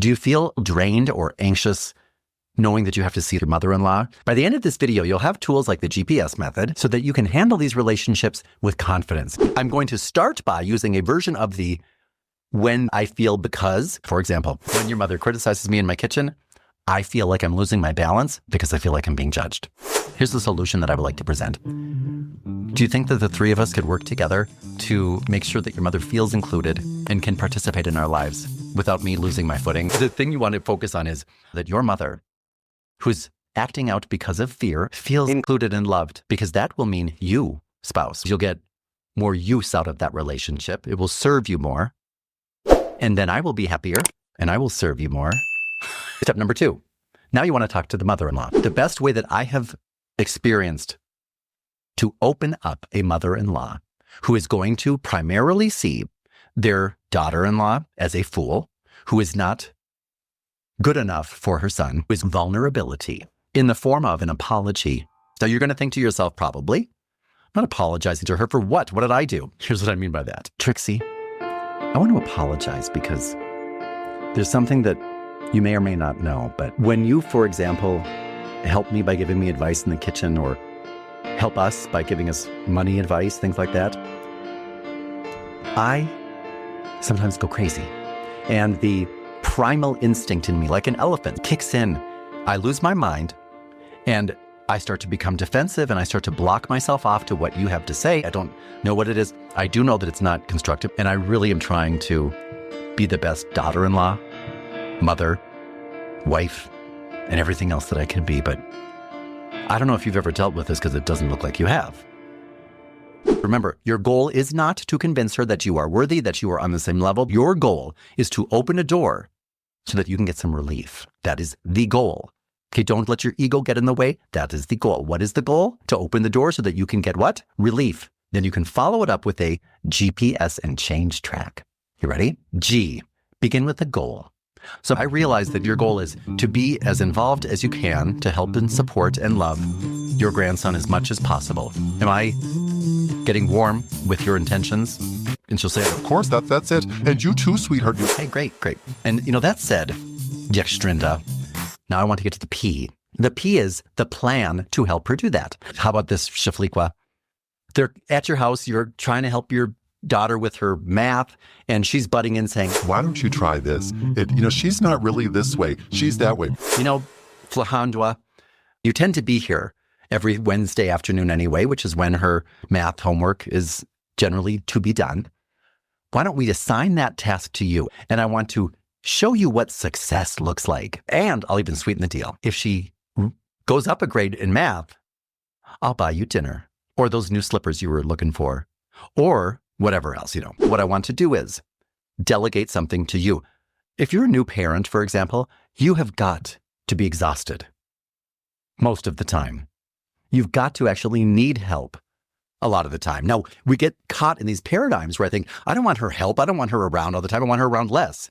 Do you feel drained or anxious knowing that you have to see your mother-in-law? By the end of this video, you'll have tools like the GPS method so that you can handle these relationships with confidence. I'm going to start by using a version of the when I feel because. For example, when your mother criticizes me in my kitchen, I feel like I'm losing my balance because I feel like I'm being judged. Here's the solution that I would like to present. Do you think that the three of us could work together to make sure that your mother feels included and can participate in our lives without me losing my footing? The thing you want to focus on is that your mother, who's acting out because of fear, feels included and loved, because that will mean you, spouse, you'll get more use out of that relationship. It will serve you more. And then I will be happier and I will serve you more. Step number 2. Now you want to talk to the mother-in-law. The best way that I have experienced to open up a mother-in-law who is going to primarily see their daughter-in-law as a fool, who is not good enough for her son, is vulnerability in the form of an apology. So you're going to think to yourself, probably, I'm not apologizing to her for what? What did I do? Here's what I mean by that. Trixie, I want to apologize because there's something that you may or may not know, but when you, for example, help me by giving me advice in the kitchen or help us by giving us money advice, things like that, I sometimes go crazy. And the primal instinct in me, like an elephant, kicks in. I lose my mind and I start to become defensive and I start to block myself off to what you have to say. I don't know what it is. I do know that it's not constructive, and I really am trying to be the best daughter-in-law, mother, wife, and everything else that I can be. But I don't know if you've ever dealt with this because it doesn't look like you have. Remember, your goal is not to convince her that you are worthy, that you are on the same level. Your goal is to open a door so that you can get some relief. That is the goal. Okay, don't let your ego get in the way. That is the goal. What is the goal? To open the door so that you can get what? Relief. Then you can follow it up with a GPS and change track. You ready? G, begin with a goal. So I realize that your goal is to be as involved as you can to help and support and love your grandson as much as possible. Am I getting warm with your intentions? And she'll say, of course, that's it. And you too, sweetheart. Hey, great. And that said, Dextrinda, now I want to get to the P. The P is the plan to help her do that. How about this, Shafliqua? They're at your house, you're trying to help your daughter with her math, and she's butting in saying, why don't you try this? She's not really this way. She's that way. Flahandwa, you tend to be here every Wednesday afternoon anyway, which is when her math homework is generally to be done. Why don't we assign that task to you? And I want to show you what success looks like. And I'll even sweeten the deal. If she goes up a grade in math, I'll buy you dinner or those new slippers you were looking for or whatever else. What I want to do is delegate something to you. If you're a new parent, for example, you have got to be exhausted most of the time. You've got to actually need help a lot of the time. Now, we get caught in these paradigms where I think, I don't want her help. I don't want her around all the time. I want her around less.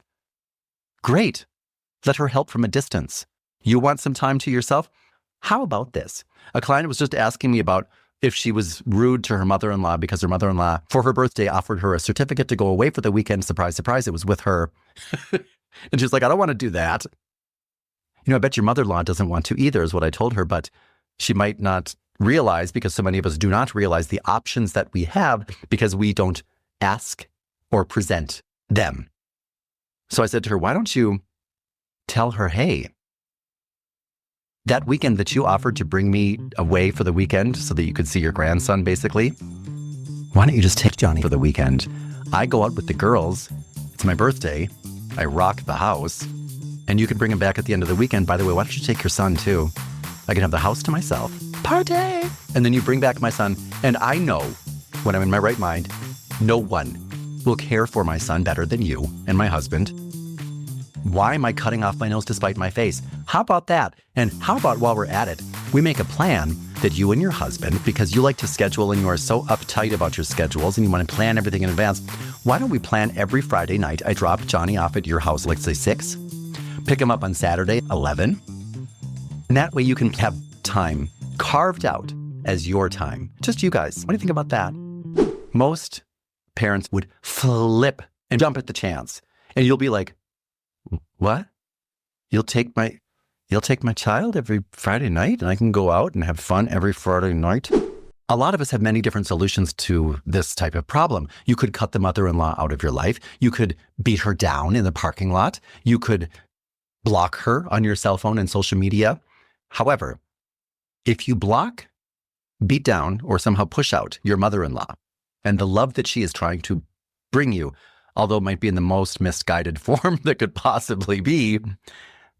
Great. Let her help from a distance. You want some time to yourself? How about this? A client was just asking me about if she was rude to her mother-in-law because her mother-in-law, for her birthday, offered her a certificate to go away for the weekend. Surprise, surprise, it was with her. And she's like, I don't want to do that. I bet your mother-in-law doesn't want to either, is what I told her, but she might not realize, because so many of us do not realize the options that we have because we don't ask or present them. So I said to her, why don't you tell her, hey, that weekend that you offered to bring me away for the weekend so that you could see your grandson, basically, why don't you just take Johnny for the weekend? I go out with the girls. It's my birthday. I rock the house. And you can bring him back at the end of the weekend. By the way, why don't you take your son too? I can have the house to myself. Party! And then you bring back my son. And I know, when I'm in my right mind, no one will care for my son better than you and my husband. Why am I cutting off my nose to spite my face? How about that? And how about, while we're at it, we make a plan that you and your husband, because you like to schedule and you are so uptight about your schedules and you want to plan everything in advance, why don't we plan every Friday night I drop Johnny off at your house, let's say 6, pick him up on Saturday, 11, and that way you can have time carved out as your time. Just you guys. What do you think about that? Most parents would flip and jump at the chance. And you'll be like, what? you'll take my child every Friday night and I can go out and have fun every Friday night. A lot of us have many different solutions to this type of problem. You could cut the mother-in-law out of your life. You could beat her down in the parking lot. You could block her on your cell phone and social media. However, if you block, beat down, or somehow push out your mother-in-law and the love that she is trying to bring you, although it might be in the most misguided form that could possibly be,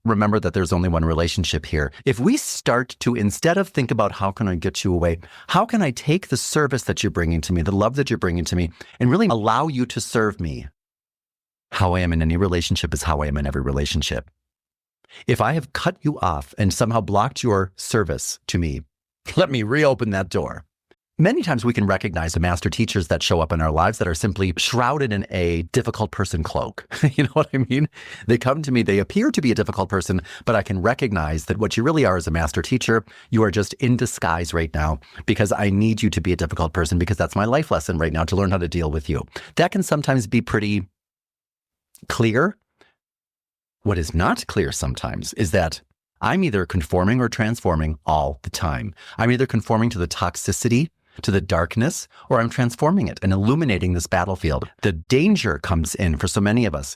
remember that there's only one relationship here. If we start to, instead of think about how can I get you away, how can I take the service that you're bringing to me, the love that you're bringing to me, and really allow you to serve me? How I am in any relationship is how I am in every relationship. If I have cut you off and somehow blocked your service to me, let me reopen that door. Many times we can recognize the master teachers that show up in our lives that are simply shrouded in a difficult person cloak. You know what I mean? They come to me, they appear to be a difficult person, but I can recognize that what you really are is a master teacher. You are just in disguise right now because I need you to be a difficult person because that's my life lesson right now, to learn how to deal with you. That can sometimes be pretty clear. What is not clear sometimes is that I'm either conforming or transforming all the time. I'm either conforming to the toxicity, to the darkness, or I'm transforming it and illuminating this battlefield. The danger comes in for so many of us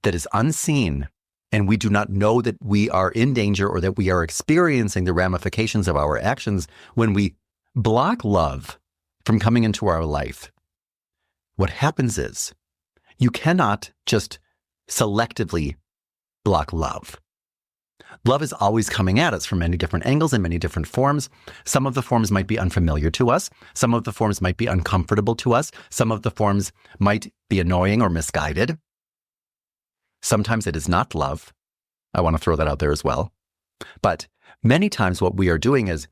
that is unseen, and we do not know that we are in danger or that we are experiencing the ramifications of our actions when we block love from coming into our life. What happens is you cannot just selectively block love. Love is always coming at us from many different angles and many different forms. Some of the forms might be unfamiliar to us. Some of the forms might be uncomfortable to us. Some of the forms might be annoying or misguided. Sometimes it is not love. I want to throw that out there as well. But many times what we are doing is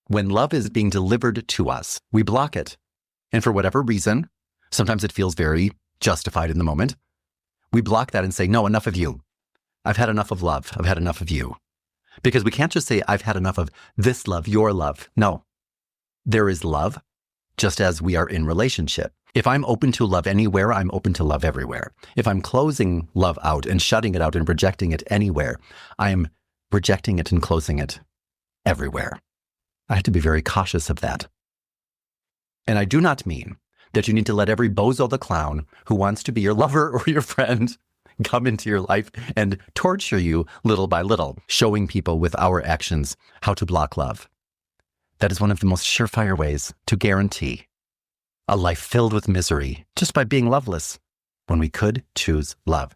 when love is being delivered to us, we block it. And for whatever reason, sometimes it feels very justified in the moment. We block that and say, no, enough of you. I've had enough of love. I've had enough of you. Because we can't just say, I've had enough of this love, your love. No, there is love, just as we are in relationship. If I'm open to love anywhere, I'm open to love everywhere. If I'm closing love out and shutting it out and rejecting it anywhere, I am rejecting it and closing it everywhere. I have to be very cautious of that. And I do not mean that you need to let every bozo the clown who wants to be your lover or your friend come into your life and torture you little by little, showing people with our actions how to block love. That is one of the most surefire ways to guarantee a life filled with misery just by being loveless when we could choose love.